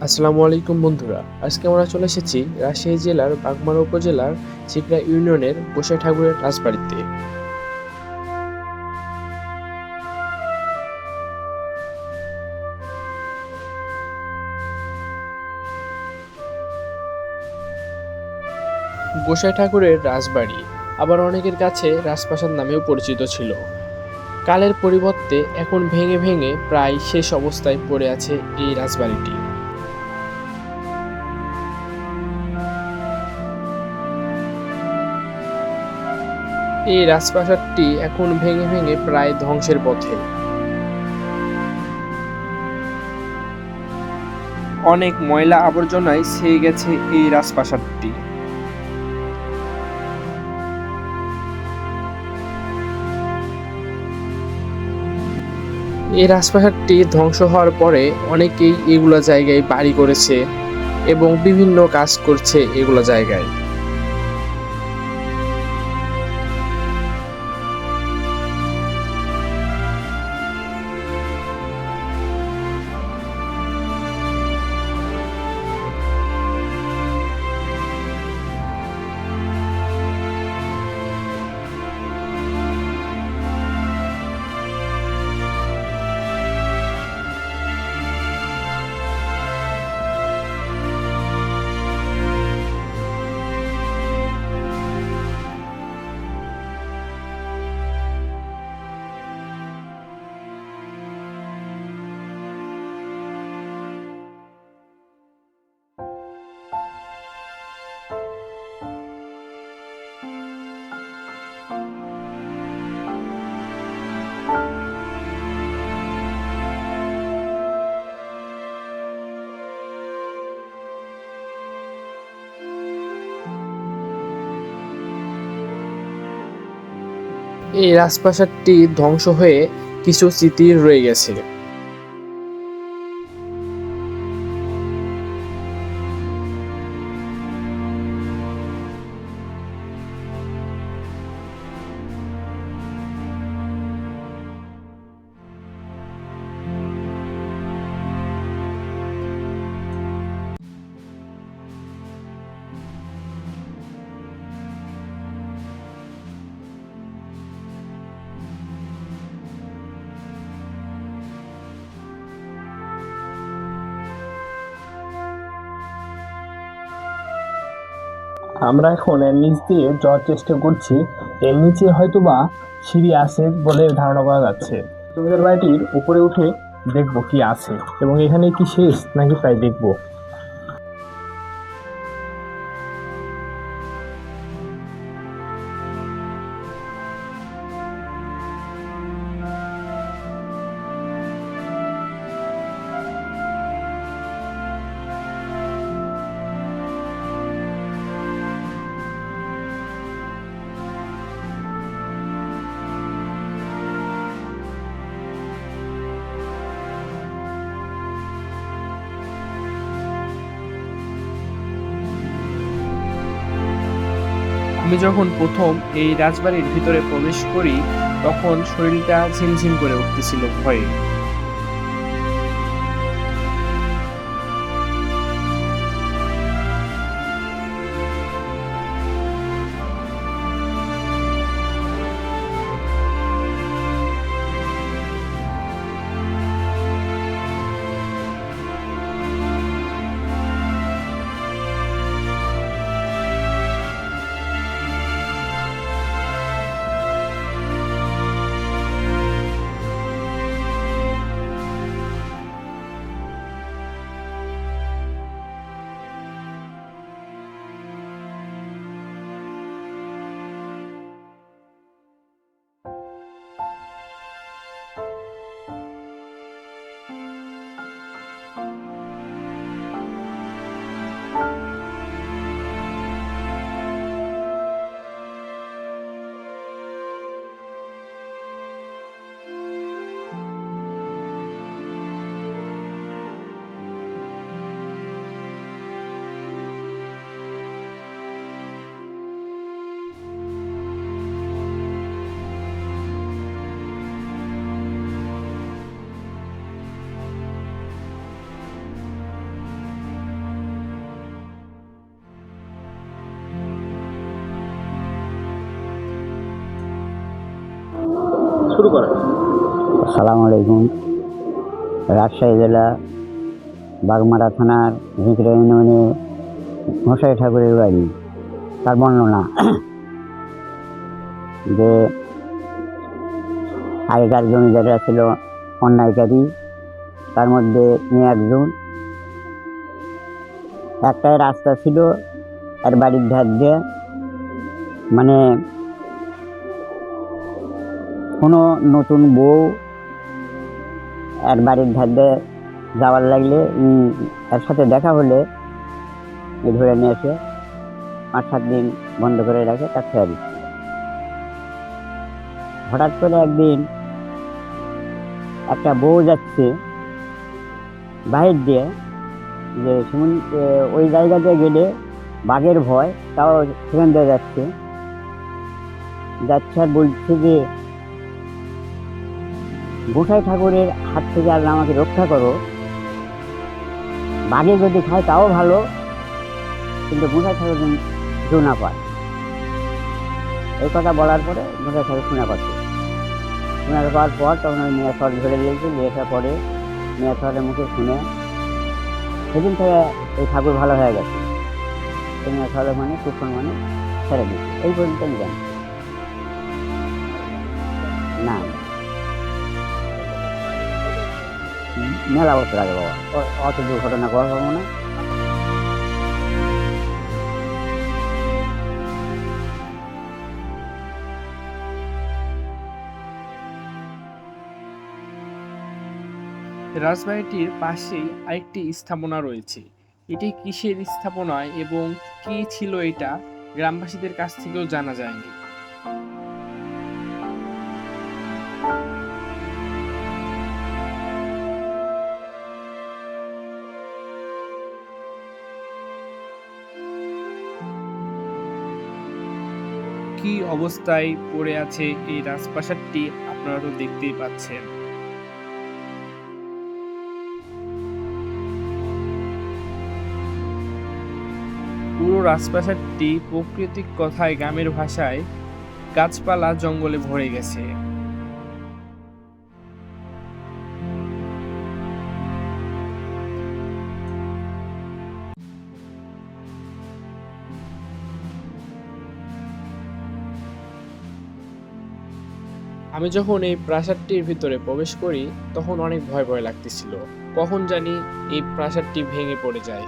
আসসালামু আলাইকুম বন্ধুরা, আজকে আমরা চলে এসেছি রাজশাহী জেলার বাগমারা উপজেলার চিকড়া ইউনিয়নের গোসাই ঠাকুরের রাজবাড়িতে। গোসাই ঠাকুরের রাজবাড়ি আবার অনেকের কাছে রাজপ্রাসাদ নামেও পরিচিত ছিল। কালের পরিবর্তে এখন ভেঙে ভেঙে প্রায় শেষ অবস্থায় পড়ে আছে এই রাজবাড়িটি। এই রাজপ্রাসাদটি এখন ভেঙে ভেঙে প্রায় ধ্বংসের পথে। অনেক ময়লা আবর্জনায় ছেয়ে গেছে এই রাজপ্রাসাদটি। এই রাজপ্রাসাদটি ধ্বংস হওয়ার পরে অনেকেই এগুলো জায়গায় বাড়ি করেছে এবং বিভিন্ন কাজ করছে এগুলো জায়গায়। এই রাজপ্রাসাদটি ধ্বংস হয়ে কিছু স্মৃতি রয়ে গেছে। আমরা এখন এর নিচ দিয়ে যাওয়ার চেষ্টা করছি। এর নিচে হয়তোবা সিঁড়ি আছে বলে ধারণা করা যাচ্ছে। জমিদার বাড়িটির উপরে উঠে দেখবো কি আছে এবং এখানে কি শেষ নাকি তাই দেখবো। আমি যখন প্রথম এই রাজবাড়ির ভিতরে প্রবেশ করি তখন শরীরটা ঝিমঝিম করে উঠতেছিল ভয়ে। শুরু করেন। আসসালামু আলাইকুম। রাজশাহী জেলা বাগমারা থানার ঝিকরা ইউনিয়নে মশাই ঠাকুরের বাড়ি। তার বর্ণনা যে আগেকার জমিদাররা ছিল অন্যায়কারী, তার মধ্যে নিয়ে একজন। একটাই রাস্তা ছিল এর বাড়ির ধার দিয়ে, মানে কোনো নতুন বউ এর বাড়ির ধার দিয়ে যাওয়ার লাগলে এর সাথে দেখা হলে ধরে নিয়ে এসে 5-7 দিন বন্ধ করে রাখে, তার ছেড়ে দিচ্ছে। হঠাৎ করে একদিন একটা বউ যাচ্ছে বাহির দিয়ে, যে ওই জায়গাতে গেলে বাঘের ভয়, তাও সেখান দিয়ে যাচ্ছে আর বলছে যে গোসাই ঠাকুরের হাত থেকে আল্লাহ আমাকে রক্ষা করো, বাঘে যদি খায় তাও ভালো, কিন্তু গোসাই ঠাকুর জু না পায়। এই কথা বলার পরে গোসাই ঠাকুর শুনে পাচ্ছে। শুনে পাওয়ার পর তখন ওই মেয়ে সর ধরে দিয়েছে, দিয়ে আসার পরে মেয়ে সরের মুখে শুনে সেদিন থেকে এই ঠাকুর ভালো হয়ে গেছে। এই মেয়ে সরের মানে কুসন মানে ছেড়ে দিচ্ছে। এই পর্যন্ত আমি জানি না, মেলা বছর আগে বাবা, অত দুর্ঘটনা করা পাবো না। রাজবাড়িটির পাশেই আরেকটি স্থাপনা রয়েছে। এটি কিসের স্থাপনা এবং কি ছিল এটা গ্রামবাসীদের কাছ থেকেও জানা যায়নি। কি অবস্থায় পড়ে আছে এই রাজপ্রাসাদটি আপনারা তো দেখতেই পাচ্ছেন। পুরো রাজপ্রাসাদটি প্রাকৃতিক কথায় গ্রামের ভাষায় গাছপালা জঙ্গলে ভরে গেছে। আমি যখন এই প্রাসাদটির ভিতরে প্রবেশ করি তখন অনেক ভয় ভয় লাগতেছিল, কখন জানি এই প্রাসাদটি ভেঙে পড়ে যায়।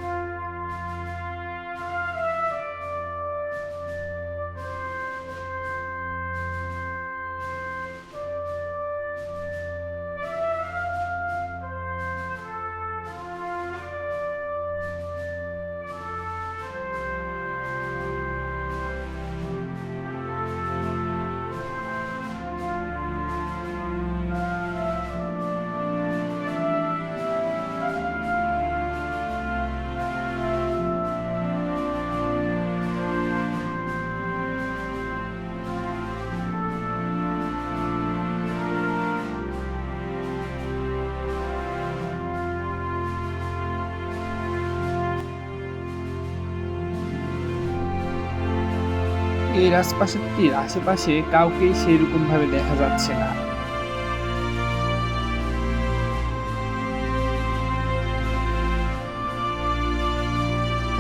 এই রাজপ্রাসাদটির আশেপাশে কাউকেই সেরকম ভাবে দেখা যাচ্ছে না।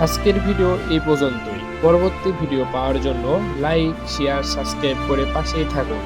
আজকের ভিডিও এই পর্যন্তই। পরবর্তী ভিডিও পাওয়ার জন্য লাইক, শেয়ার, সাবস্ক্রাইব করে পাশেই থাকুন।